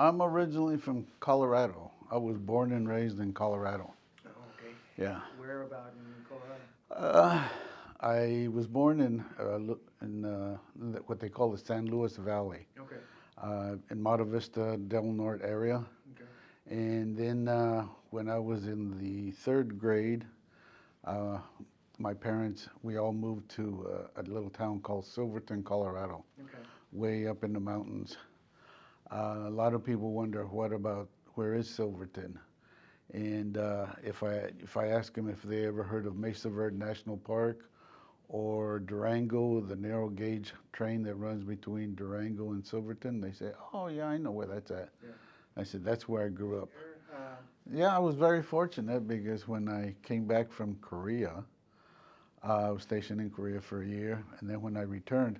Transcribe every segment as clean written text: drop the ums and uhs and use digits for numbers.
I'm originally from Colorado. I was born and raised in Colorado. Oh, okay. Yeah. Where about in Colorado? Uh, I was born what they call the San Luis Valley, Okay. in Mata Vista, Del Norte area. Okay. And then when I was in the third grade, uh, my parents, we all moved to a little town called Silverton, Colorado, Okay. way up in the mountains. A lot of people wonder, where is Silverton? And if I ask them if they ever heard of Mesa Verde National Park or Durango, the narrow gauge train that runs between Durango and Silverton, they say, "Oh yeah, I know where that's at." Yeah. I said, "That's where I grew up." There. Yeah, I was very fortunate because when I came back from Korea, I was stationed in Korea for a year, and then when I returned,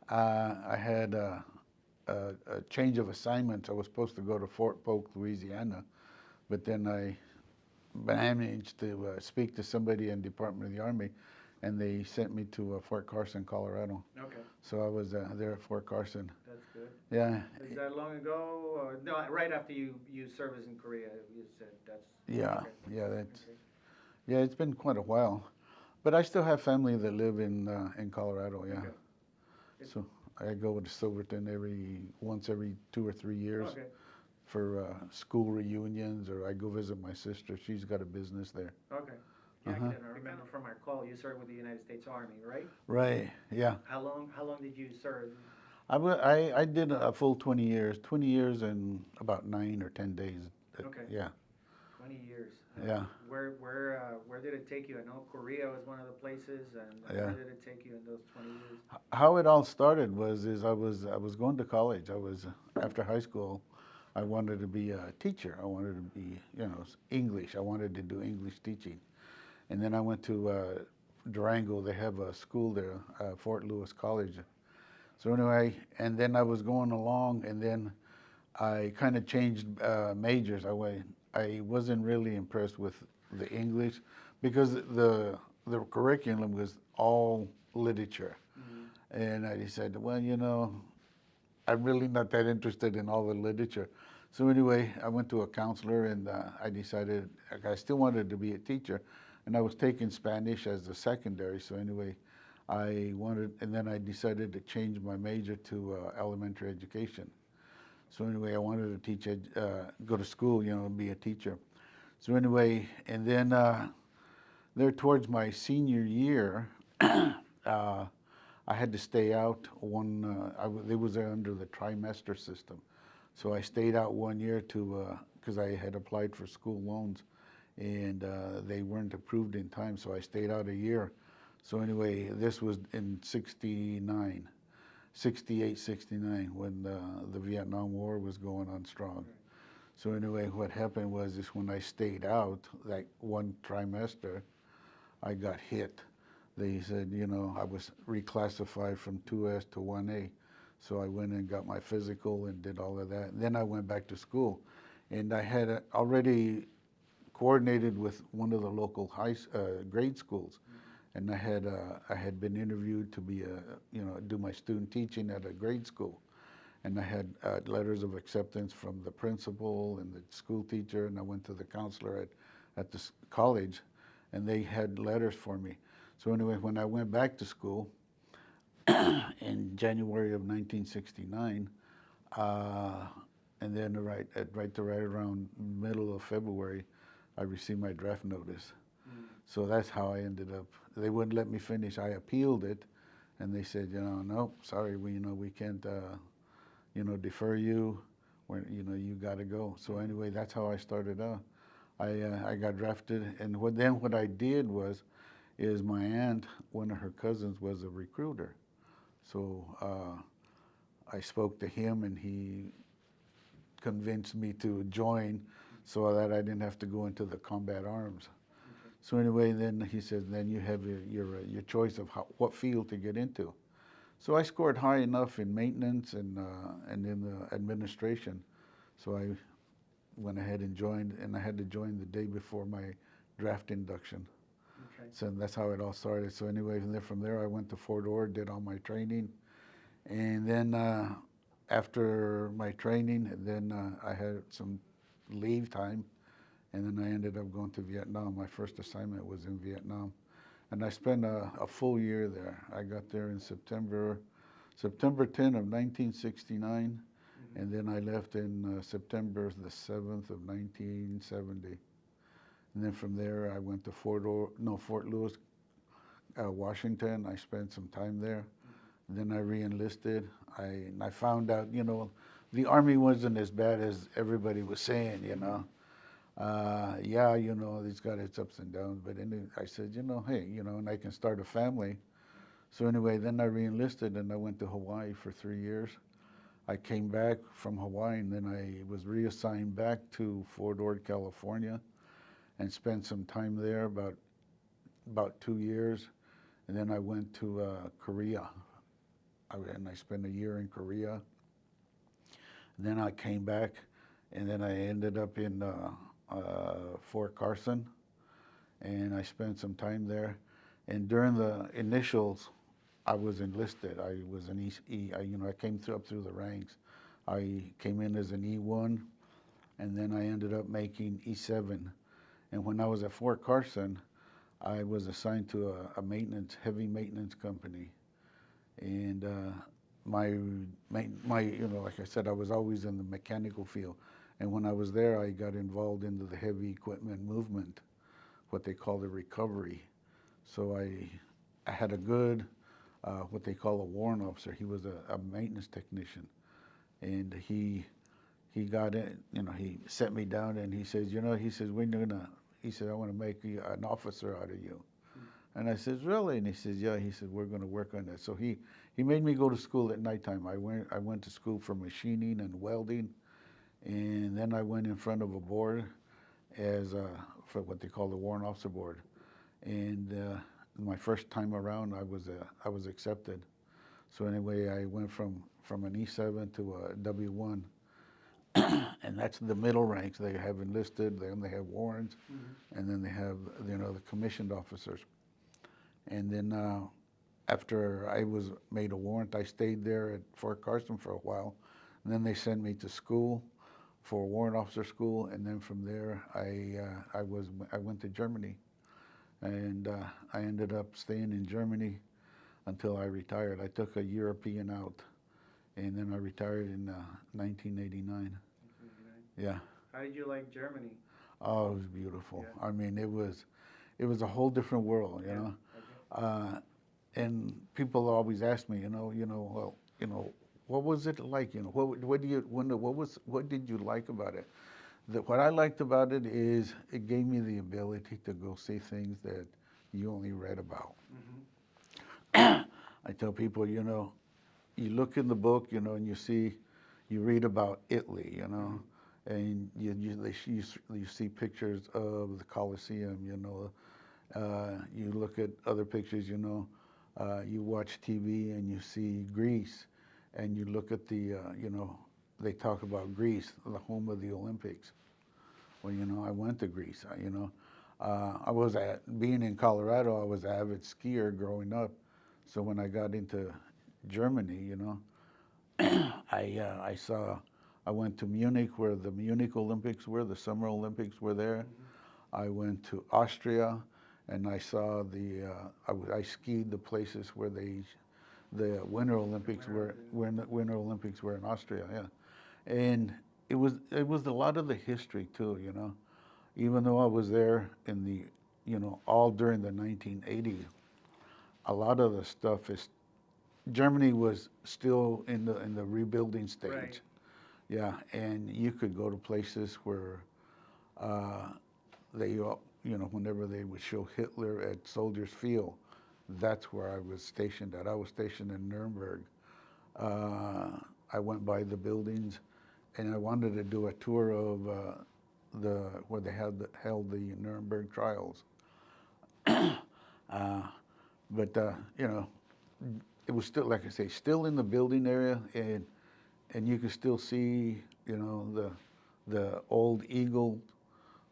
I had a change of assignments. I was supposed to go to Fort Polk, Louisiana, but then I managed to speak to somebody in Department of the Army, and they sent me to Fort Carson, Colorado. Okay. So I was there at Fort Carson. That's good. Yeah, Is that long ago? Or, no, right after you service in Korea, you said that's yeah, okay. yeah. Okay. Yeah. It's been quite a while, but I still have family that live in Colorado. Yeah, Okay. It, so I go to Silverton once every 2 or 3 years okay. for school reunions, or I go visit my sister. She's got a business there. Okay. Uh Yeah, huh. because I remember from our call, you served with the United States Army, right? Right. Yeah. How long? How long did you serve? I did a full 20 years, 20 years and about 9 or 10 days. Okay. Yeah, 20 years. yeah, Where did it take you? I know Korea was one of the places, and yeah. where did it take you in those 20 years? How it all started is I was going to college. After high school, I wanted to be a teacher. I wanted to be, English. I wanted to do English teaching. And then I went to Durango. They have a school there, Fort Lewis College. So anyway, and then I was going along, and then I kind of changed majors. I wasn't really impressed with the English because the curriculum was all literature, Mm-hmm. and I decided, well, I'm really not that interested in all the literature. So anyway, I went to a counselor, and I decided I still wanted to be a teacher, and I was taking Spanish as a secondary. So anyway, and then I decided to change my major to elementary education. So anyway, I wanted to go to school, be a teacher. So anyway, and then there towards my senior year, I had to stay out it was under the trimester system. So I stayed out 1 year because I had applied for school loans, and they weren't approved in time, so I stayed out a year. So anyway, this was in 69. 68, 69, when the Vietnam War was going on strong. Right. So anyway, what happened was is when I stayed out, like one trimester, I got hit. They said, I was reclassified from 2S to 1A. So I went and got my physical and did all of that. And then I went back to school. And I had already coordinated with one of the local grade schools, and I had been interviewed to do my student teaching at a grade school, and I had letters of acceptance from the principal and the school teacher, and I went to the counselor at the college, and they had letters for me. So anyway, when I went back to school in January of 1969, uh, and then right around middle of February, I received my draft notice. Mm. So that's how I ended up. They wouldn't let me finish. I appealed it, and they said, no, sorry, we can't, defer you. You got to go. So anyway, that's how I started out. I got drafted, and what I did is my aunt, one of her cousins, was a recruiter. So I spoke to him, and he convinced me to join, so that I didn't have to go into the combat arms. Okay. So anyway, then he says, then you have your choice of what field to get into. So I scored high enough in maintenance and in the administration. So I went ahead and joined, and I had to join the day before my draft induction. Okay. So that's how it all started. So anyway, from there I went to Fort Ord, did all my training, and then after my training, and then I had some leave time, and then I ended up going to Vietnam. My first assignment was in Vietnam, and I spent a full year there. I got there in September 10 of 1969, and then I left in September the 7th of 1970. And then from there, I went to Fort Lewis, Washington. I spent some time there. Then I re-enlisted. I found out, the Army wasn't as bad as everybody was saying, Yeah, it's got its ups and downs, but I said, hey, and I can start a family. So anyway, then I re-enlisted and I went to Hawaii for 3 years. I came back from Hawaii and then I was reassigned back to Fort Ord, California, and spent some time there, about 2 years. And then I went to Korea, and I spent a year in Korea. And then I came back, and then I ended up in Fort Carson, and I spent some time there. And during the initials, I was enlisted. I was an I came up through the ranks. I came in as an E1, and then I ended up making E7. And when I was at Fort Carson, I was assigned to a heavy maintenance company. And my, like I said, I was always in the mechanical field. And when I was there, I got involved into the heavy equipment movement, what they call the recovery. So I had a good, what they call a warrant officer. He was a maintenance technician. And he got in, he set me down and he says, he said, I want to make you an officer out of you. And I says, really? And he says, yeah. He said, we're going to work on that. So he made me go to school at nighttime. I went to school for machining and welding, and then I went in front of a board for what they call the warrant officer board. And my first time around, I was accepted. So anyway, I went from an E7 to a W1. And that's the middle ranks. They have enlisted, then they have warrants, and then they have, the commissioned officers. And then after I was made a warrant, I stayed there at Fort Carson for a while. And then they sent me to school for warrant officer school. And then from there, I went to Germany. And I ended up staying in Germany until I retired. I took a European out. And then I retired in 1989. Yeah. How did you like Germany? Oh, it was beautiful. Yeah. I mean, it was a whole different world, Okay. And people always ask me, what was it like? What did you like about it? What I liked about it is it gave me the ability to go see things that you only read about. I tell people, you look in the book, and you read about Italy, and you see pictures of the Colosseum, you look at other pictures, you watch TV and you see Greece, and you look at they talk about Greece, the home of the Olympics. Well, I went to Greece, I was being in Colorado, I was an avid skier growing up. So when I got into Germany, I went to Munich where the Munich Olympics were, the Summer Olympics were there. I went to Austria and I saw I skied the places where the Winter Olympics Winter Olympics were in Austria, yeah. And it was a lot of the history too, Even though I was there in the, all during the 1980s, a lot of the stuff Germany was still in the rebuilding stage. Right. Yeah, and you could go to places where whenever they would show Hitler at Soldiers Field, that's where I was stationed at. I was stationed in Nuremberg. I went by the buildings, and I wanted to do a tour of where they held the Nuremberg trials. But it was still, like I say, still in the building area, and you could still see, the old eagle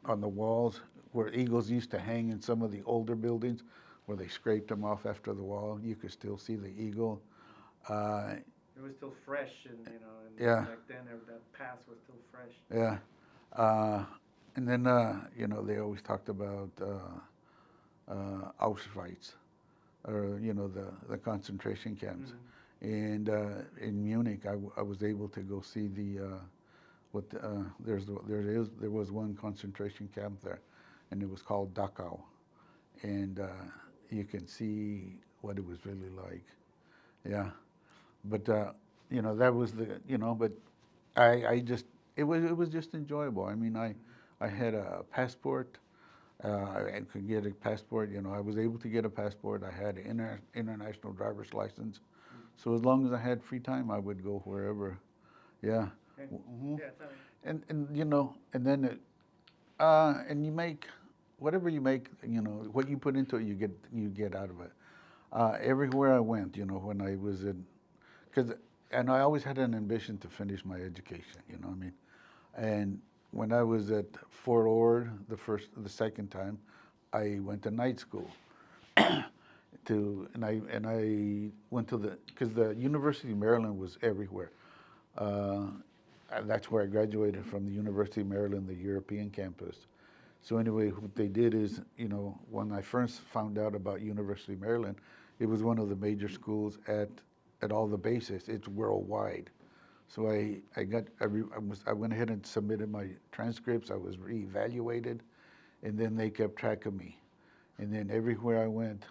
on the walls, where eagles used to hang in some of the older buildings, where they scraped them off after the wall. You could still see the eagle. It was still fresh, and and Yeah. back then that past was still fresh. Yeah. And then, they always talked about Auschwitz, or, the concentration camps. And in Munich, I was able to go see there was one concentration camp there, and it was called Dachau. And you can see what it was really like. Yeah. But, that was but it was just enjoyable. I mean, I had a passport. I could get a passport. I was able to get a passport. I had an international driver's license. So as long as I had free time, I would go wherever. Yeah. And, Hmm. yeah, tell me. And then and you make whatever you make. What you put into it, you get out of it. Everywhere I went, when I was in, and I always had an ambition to finish my education. What I mean. And when I was at Fort Ord the second time, I went to night school. And I went because the University of Maryland was everywhere. Uh, and that's where I graduated from, the University of Maryland, the European campus. So anyway, what they did is, when I first found out about University of Maryland, it was one of the major schools at all the bases. It's worldwide. So I went ahead and submitted my transcripts. I was reevaluated, and then they kept track of me. And then everywhere I went,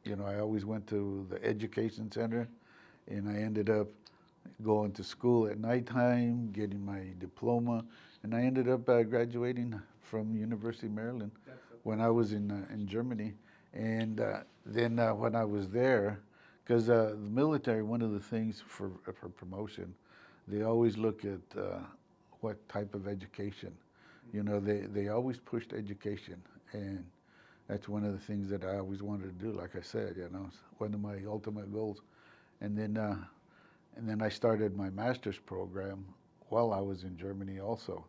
I always went to the education center, and I ended up going to school at nighttime, getting my diploma, and I ended up graduating from University of Maryland when I was in Germany. And then when I was there, because the military, one of the things for promotion, they always look at what type of education. They always pushed education, and that's one of the things that I always wanted to do. Like I said, it's one of my ultimate goals. And then I started my master's program while I was in Germany also,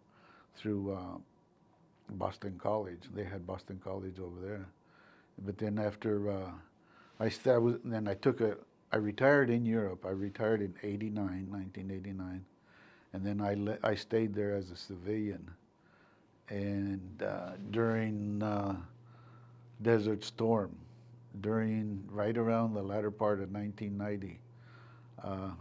through Boston College. They had Boston College over there. But then after I retired in Europe. I retired in 1989, and then I stayed there as a civilian. And during Desert Storm, right around the latter part of 1990,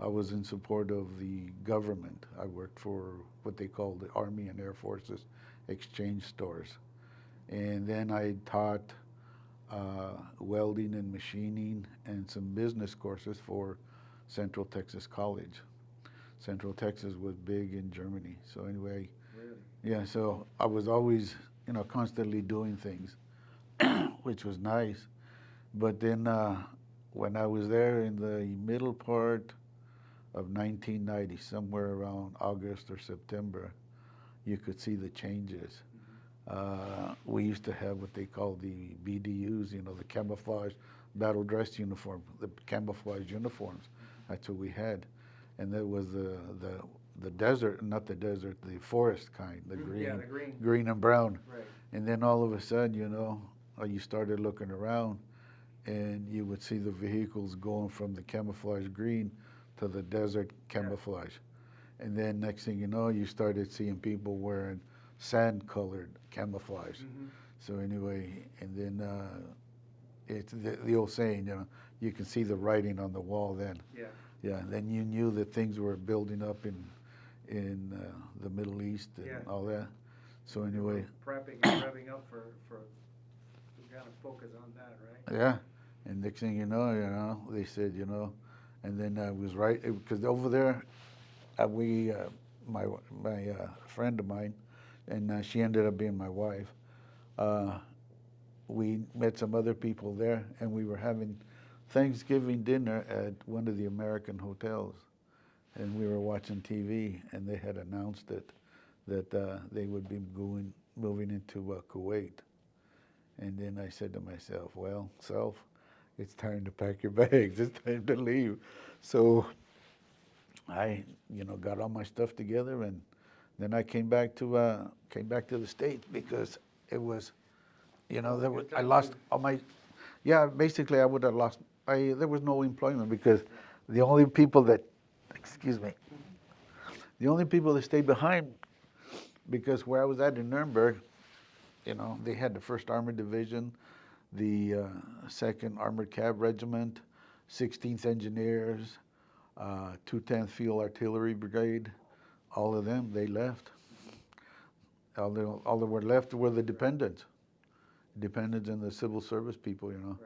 I was in support of the government. I worked for what they call the Army and Air Forces exchange stores. And then I taught welding and machining and some business courses for Central Texas College. Central Texas was big in Germany. So anyway, Really? yeah, so I was always, constantly doing things, which was nice. But then when I was there in the middle part of 1990, somewhere around August or September, you could see the changes. We used to have what they call the BDUs, the camouflage battle dress uniform, the camouflage uniforms. That's what we had. And there was the desert, not the desert, the forest kind, the green, Yeah, the green. green and brown. Right. And then all of a sudden, you started looking around, and you would see the vehicles going from the camouflage green to the desert camouflage. Yeah. And then next thing you know, you started seeing people wearing sand-colored camouflage. So anyway, and then it's the old saying, you can see the writing on the wall then. Yeah. Yeah, then you knew that things were building up in the Middle East and all that. So anyway. Prepping and revving up for to kind of focus on that, right? Yeah, and next thing you know, they said, and then I was right, because over there, my friend of mine, and she ended up being my wife. We met some other people there, and we were having Thanksgiving dinner at one of the American hotels, and we were watching TV, and they had announced that they would be moving into Kuwait. And then I said to myself, well, it's time to pack your bags. It's time to leave. So I, got all my stuff together, and then I came back to the States, because it was, I lost all my, basically I would have lost. There was no employment, because the only people that excuse me, the only people that stayed behind, because where I was at in Nuremberg, they had the 1st Armored Division, the 2nd Armored Cav Regiment, 16th Engineers, 210th Field Artillery Brigade. All of them, they left. All that were left were the dependents and the civil service people. Right.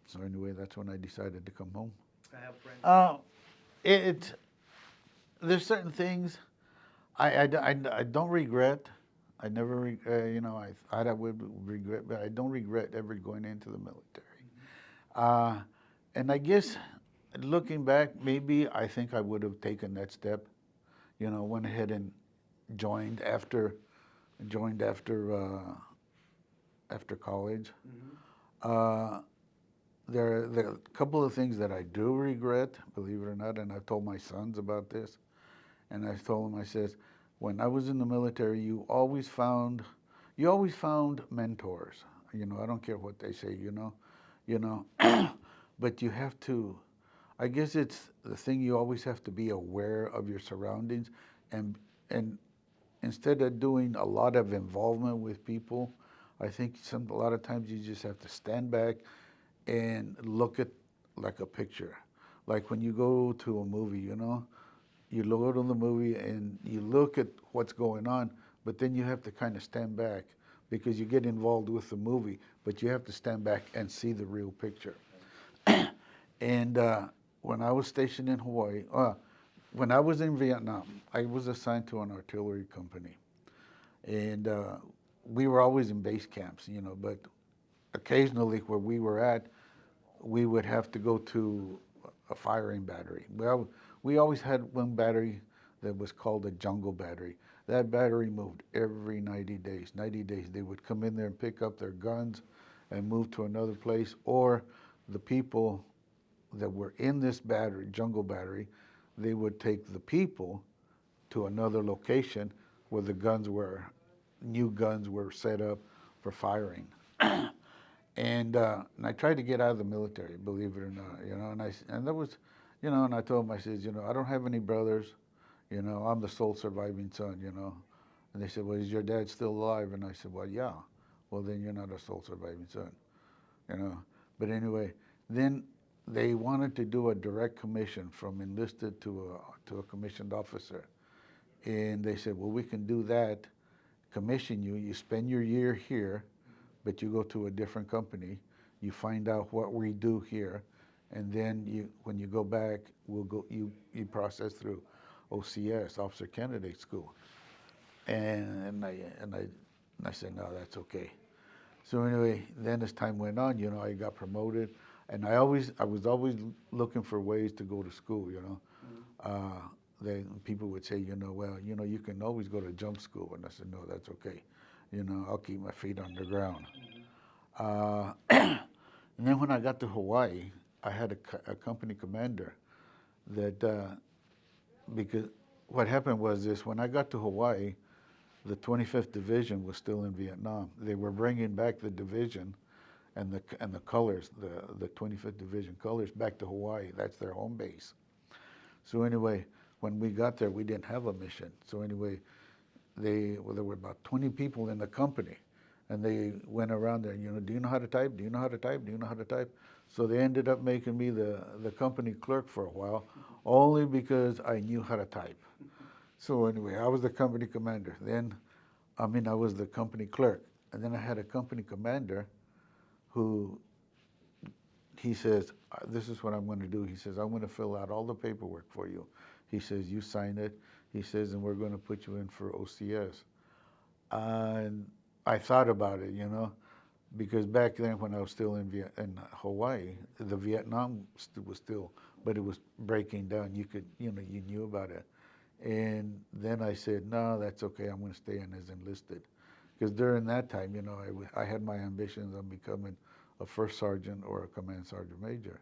So anyway, that's when I decided to come home. I have friends. There's certain things I don't regret. I never, I thought I would regret, but I don't regret ever going into the military. And I guess looking back, maybe I think I would have taken that step, went ahead and joined after college. There are a couple of things that I do regret, believe it or not, and I've told my sons about this. And I told them, I says, when I was in the military, you always found mentors. I don't care what they say, but you have to, I guess it's the thing, you always have to be aware of your surroundings, and instead of doing a lot of involvement with people, I think a lot of times you just have to stand back and look at like a picture. Like when you go to a movie, you look at the movie and you look at what's going on, but then you have to kind of stand back because you get involved with the movie, but you have to stand back and see the real picture. And when I was stationed in Hawaii, when I was in Vietnam, I was assigned to an artillery company. And we were always in base camps, but occasionally where we were at, we would have to go to a firing battery. Well, we always had one battery that was called a jungle battery. That battery moved every 90 days. 90 days, they would come in there and pick up their guns and move to another place, or the people that were in this battery, jungle battery, they would take the people to another location where new guns were set up for firing. And I tried to get out of the military, believe it or not, and that was, and I told them, I said, I don't have any brothers, I'm the sole surviving son, and they said, well, is your dad still alive? And I said, well, yeah. Well, then you're not a sole surviving son. But anyway, then they wanted to do a direct commission from enlisted to a commissioned officer, and they said, well, we can do that, commission you, you spend your year here, but you go to a different company, you find out what we do here, and then when you go back, you process through OCS, Officer Candidate School. And I said, no, that's okay. So anyway, then as time went on, I got promoted, and I was always looking for ways to go to school, Then people would say, well, you can always go to jump school, and I said, no, that's okay. I'll keep my feet on the ground. And then when I got to Hawaii, I had a company commander that, because what happened was this, when I got to Hawaii, the 25th Division was still in Vietnam. They were bringing back the division and the colors, the 25th Division colors, back to Hawaii. That's their home base. So anyway, when we got there, we didn't have a mission. So anyway, there were about 20 people in the company, and they went around there, do you know how to type? Do you know how to type? Do you know how to type? So they ended up making me the company clerk for a while, only because I knew how to type. So anyway, I was the company commander. I was the company clerk. And then I had a company commander who, he says, this is what I'm going to do. He says, I'm going to fill out all the paperwork for you. He says, you sign it. He says, and we're going to put you in for OCS. And I thought about it, because back then when I was still in Hawaii, the Vietnam was still, but it was breaking down. You knew about it. And then I said, no, that's okay. I'm going to stay in as enlisted. Because during that time, I had my ambitions on becoming a first sergeant or a command sergeant major.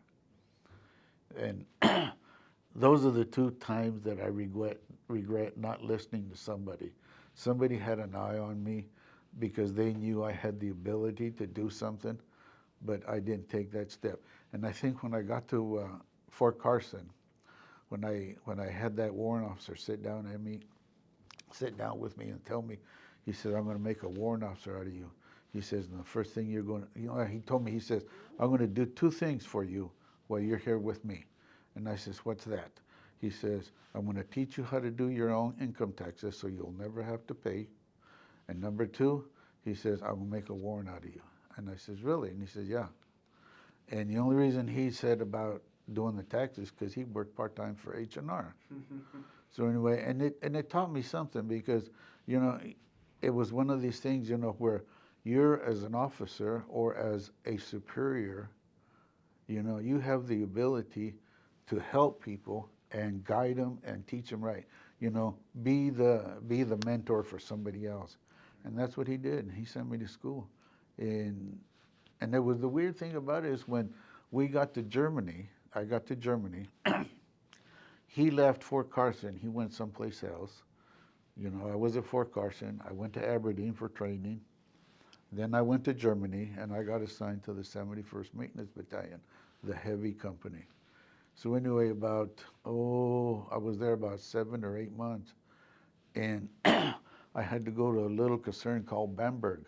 And those are the two times that I regret not listening to somebody. Somebody had an eye on me because they knew I had the ability to do something, but I didn't take that step. And I think when I got to Fort Carson, when I had that warrant officer sit down with me and tell me, he said, I'm going to make a warrant officer out of you. He says, and the first thing you're going to, he told me, he says, I'm going to do two things for you while you're here with me. And I says, what's that? He says, I'm going to teach you how to do your own income taxes so you'll never have to pay. And number two, he says, I will make a warrant out of you. And I says, really? And he says, yeah. And the only reason he said about doing the taxes, because he worked part-time for H&R. So anyway, and it taught me something because, it was one of these things, where you're as an officer or as a superior, you have the ability to help people and guide them and teach them right. Be the mentor for somebody else. And that's what he did. And he sent me to school. And there was the weird thing about it is when we got to Germany, I got to Germany, he left Fort Carson, he went someplace else. I was at Fort Carson, I went to Aberdeen for training. Then I went to Germany and I got assigned to the 71st Maintenance Battalion, the heavy company. So anyway, I was there about 7 or 8 months. And I had to go to a little concern called Bamberg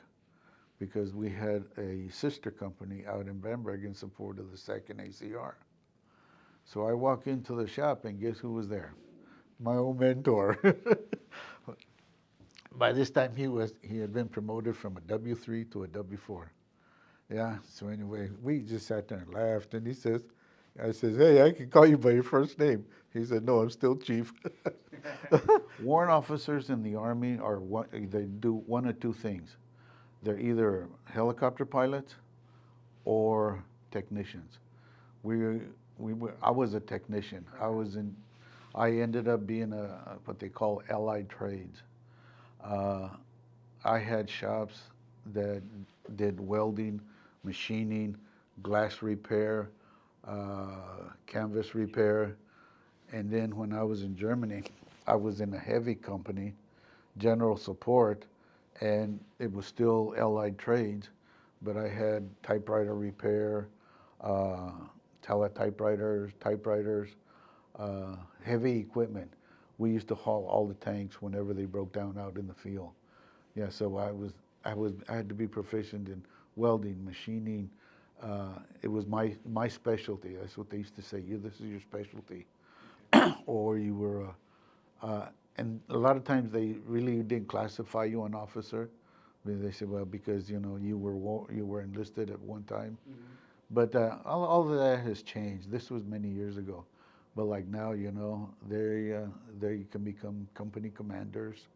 because we had a sister company out in Bamberg in support of the 2nd ACR. So I walk into the shop and guess who was there? My old mentor. By this time he had been promoted from a W3 to a W4. Yeah, so anyway, we just sat there and laughed and I says, hey, I can call you by your first name. He said, no, I'm still chief. Warrant officers in the Army they do one of two things. They're either helicopter pilots or technicians. I was a technician. I ended up being what they call allied trades. I had shops that did welding, machining, glass repair, canvas repair. And then when I was in Germany, I was in a heavy company, general support, and it was still allied trades, but I had typewriter repair, teletypewriters, typewriters, heavy equipment. We used to haul all the tanks whenever they broke down out in the field. Yeah, so I had to be proficient in welding, machining. It was my specialty. That's what they used to say. This is your specialty, or you were. And a lot of times they really didn't classify you an officer. They said, well, because you were enlisted at one time. Mm-hmm. But all of that has changed. This was many years ago. But like now, they can become company commanders,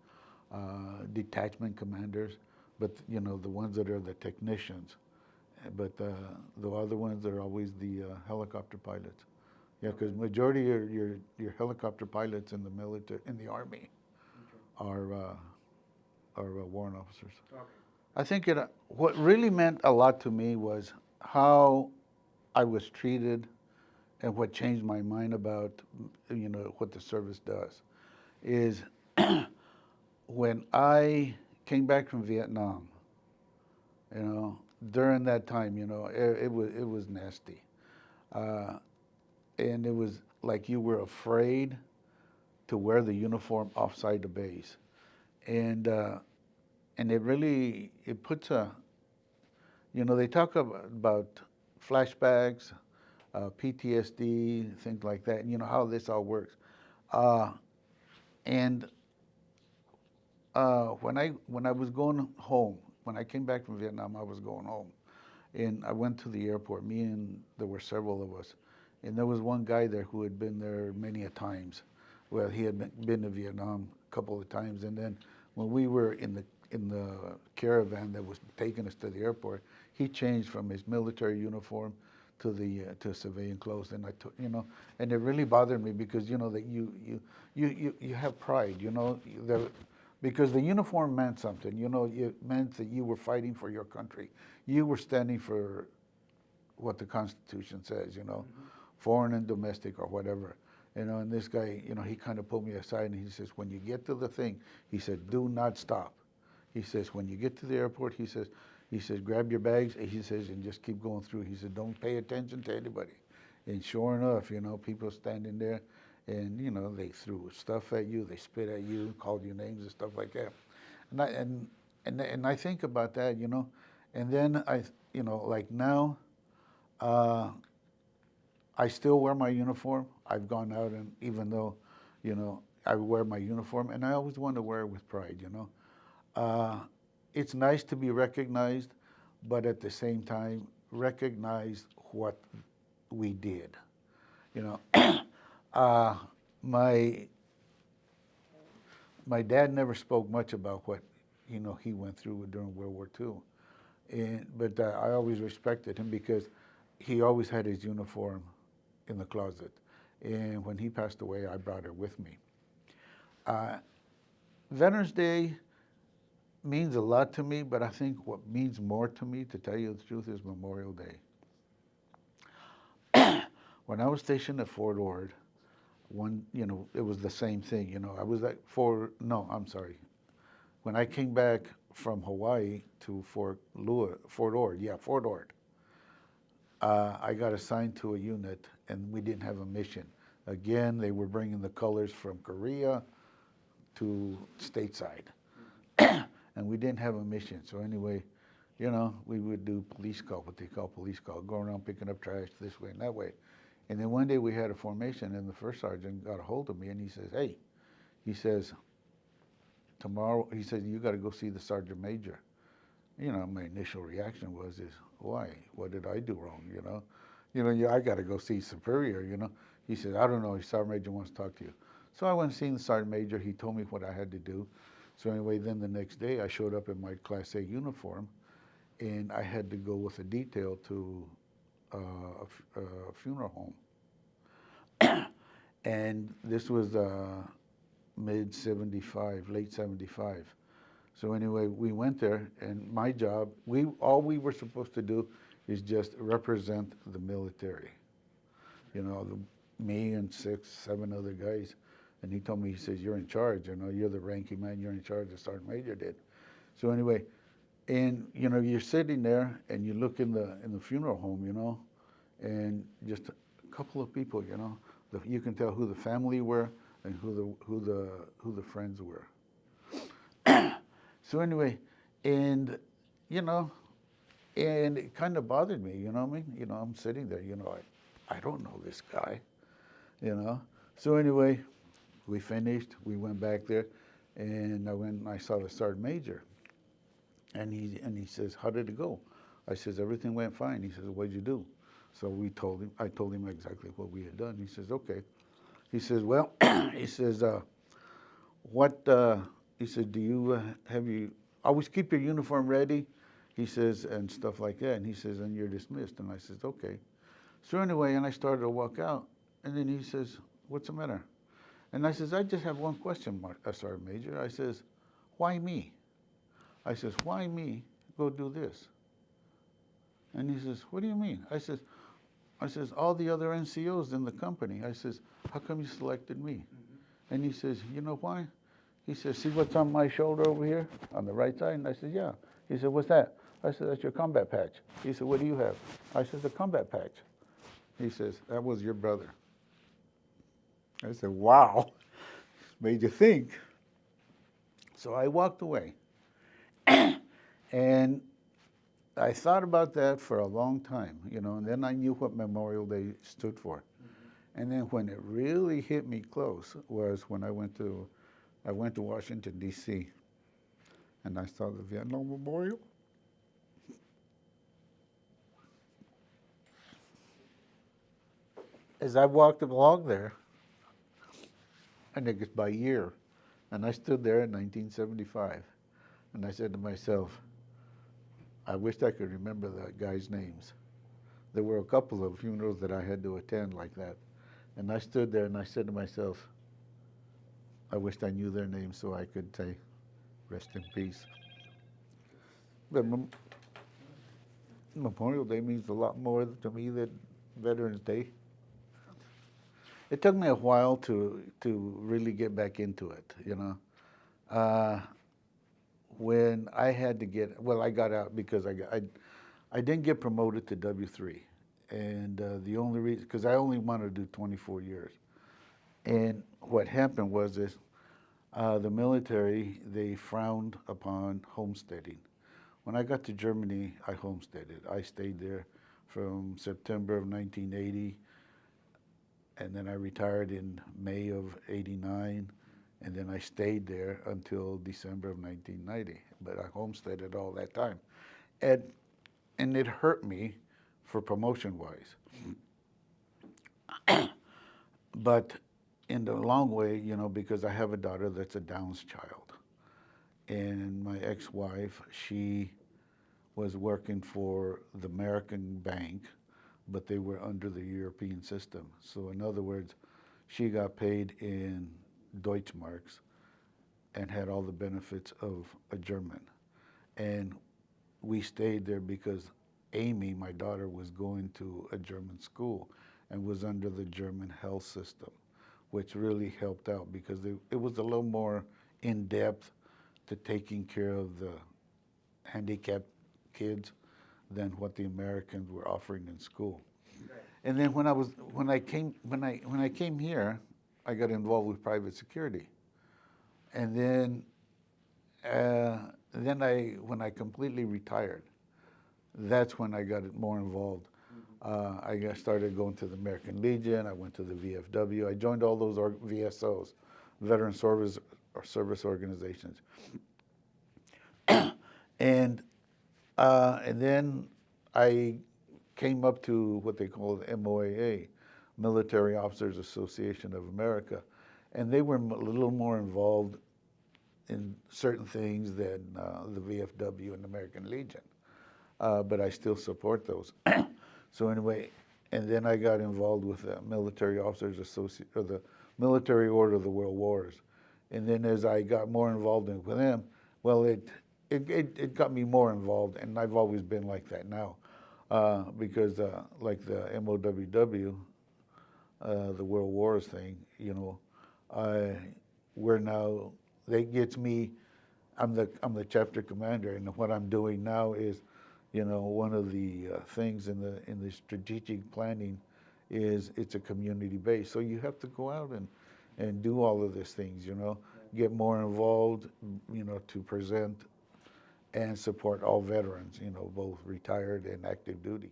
detachment commanders, but the ones that are the technicians. But the other ones are always the helicopter pilots. Yeah, because majority of your helicopter pilots in the military, in the Army, are warrant officers. Okay. I think what really meant a lot to me was how I was treated, and what changed my mind about what the service does is when I came back from Vietnam, during that time, it was nasty. And it was like you were afraid to wear the uniform outside the base. And it puts they talk about flashbacks, PTSD, things like that, and how this all works. And when I was going home, when I came back from Vietnam, I was going home. And I went to the airport, there were several of us. And there was one guy there who had been there many a times. Well, he had been to Vietnam a couple of times. And then when we were in the caravan that was taking us to the airport, he changed from his military uniform to civilian clothes. And I took, and it really bothered me because that you have pride, because the uniform meant something. It meant that you were fighting for your country. You were standing for what the Constitution says, mm-hmm. Foreign and domestic or whatever. And this guy, he kind of pulled me aside and he says, when you get to the thing, he said, do not stop. He says, when you get to the airport, he says, grab your bags, he says, and just keep going through. He said, don't pay attention to anybody. And sure enough, people standing there. and you know they threw stuff at you, they spit at you, called you names and stuff like that. And I think about that, you know, and then you know, like now, uh, I still wear my uniform. I've gone out and even though, you know, I wear my uniform, and I always want to wear it with pride, you know. Uh, it's nice to be recognized, but at the same time, recognize what we did. You know, uh, my my dad never spoke much about what, you know, he went through during World War II, but I always respected him because he always had his uniform in the closet, and when he passed away, I brought it with me. Uh, Veterans Day means a lot to me, but I think what means more to me, to tell you the truth, is Memorial Day. When I was stationed at Fort Ord, you know, it was the same thing. You know, I was at no, I'm sorry. When I came back from Hawaii to Fort Ord, yeah, Fort Ord, I got assigned to a unit, and we didn't have a mission. Again, they were bringing the colors from Korea to stateside, and we didn't have a mission. So anyway, you know, we would do police call, what they call police call, go around picking up trash this way and that way. And then one day we had a formation, and the first sergeant got a hold of me, and he says, "Hey," he says, "tomorrow," he says, "you got to go see the sergeant major." You know, my initial reaction was, "Why? What did I do wrong?" Yeah, I got to go see superior. You know, he said, "I don't know. The sergeant major wants to talk to you." So I went and seen the sergeant major. He told me what I had to do. So anyway, then the next day I showed up in my Class A uniform, and I had to go with a detail to a funeral home. And this was mid 75, late 75. So anyway, we went there, and my job, all we were supposed to do is just represent the military. You know, me and 6, 7 other guys. And he told me, he says, "You're in charge, you know, you're the ranking man, you're in charge," the sergeant major did. So anyway, and you know, you're sitting there and you look in the funeral home, you know, and just a couple of people, you know, you can tell who the family were and who the friends were. So anyway, and you know, and it kind of bothered me, you know what I mean? You know, I'm sitting there, you know, I don't know this guy, you know. So anyway, we finished, we went back there, and I went and I saw the sergeant major. And he says, "How did it go?" I says, "Everything went fine." He says, "What'd you do?" So I told him exactly what we had done. He says, "Okay." He says, "Well," he says, "what," he said, "do you, have you, always keep your uniform ready?" He says, and stuff like that. And he says, "And you're dismissed." And I says, "Okay." So anyway, and I started to walk out. And then he says, "What's the matter?" And I says, "I just have one question, Sergeant Major." I says, "Why me?" I says, "Why me go do this?" And he says, "What do you mean?" I says, "All the other NCOs in the company." I says, "How come you selected me?" And he says, "You know why?" He says, "See what's on my shoulder over here on the right side?" And I said, "Yeah." He said, "What's that?" I said, "That's your combat patch." He said, "What do you have?" I said, "A combat patch." He says, "That was your brother." I said, "Wow." Made you think. So I walked away. And I thought about that for a long time, you know, and then I knew what Memorial Day stood for. And then when it really hit me close was when I went to Washington, D.C., and I saw the Vietnam Memorial. As I walked along there, I think it's by year, and I stood there in 1975, and I said to myself, I wished I could remember the guys' names. There were a couple of funerals that I had to attend like that, and I stood there and I said to myself, I wished I knew their names so I could say, rest in peace. But Memorial Day means a lot more to me than Veterans Day. It took me a while to really get back into it, you know. When I had to I got out because I didn't get promoted to W3. And the only reason, because I only wanted to do 24 years. And what happened was this, the military, they frowned upon homesteading. When I got to Germany, I homesteaded. I stayed there from September of 1980, and then I retired in May of '89, and then I stayed there until December of 1990. But I homesteaded all that time. And, and it hurt me for promotion-wise. But in the long way, because I have a daughter that's a Downs child. And my ex-wife, she was working for the American bank, but they were under the European system. So in other words, she got paid in Deutschmarks and had all the benefits of a German. And we stayed there because Amy, my daughter, was going to a German school and was under the German health system, which really helped out because it was a little more in-depth to taking care of the handicapped kids than what the Americans were offering in school. Right. And then when I came here, I got involved with private security. And then when I completely retired, that's when I got more involved. Started going to the American Legion. I went to the VFW. I joined all those VSOs, Veteran Service Organizations. And then I came up to what they call the MOAA, Military Officers Association of America, and they were a little more involved in certain things than the VFW and American Legion, but I still support those. So anyway, and then I got involved with the Military Officers Association, or the Military Order of the World Wars, and then as I got more involved with them, well, it got me more involved, and I've always been like that now, because like the MOWW, the World Wars thing, we're now, that gets me, I'm the chapter commander, and what I'm doing now is, one of the things in the strategic planning is it's a community base. So you have to go out and do all of these things, get more involved, to present and support all veterans, both retired and active duty.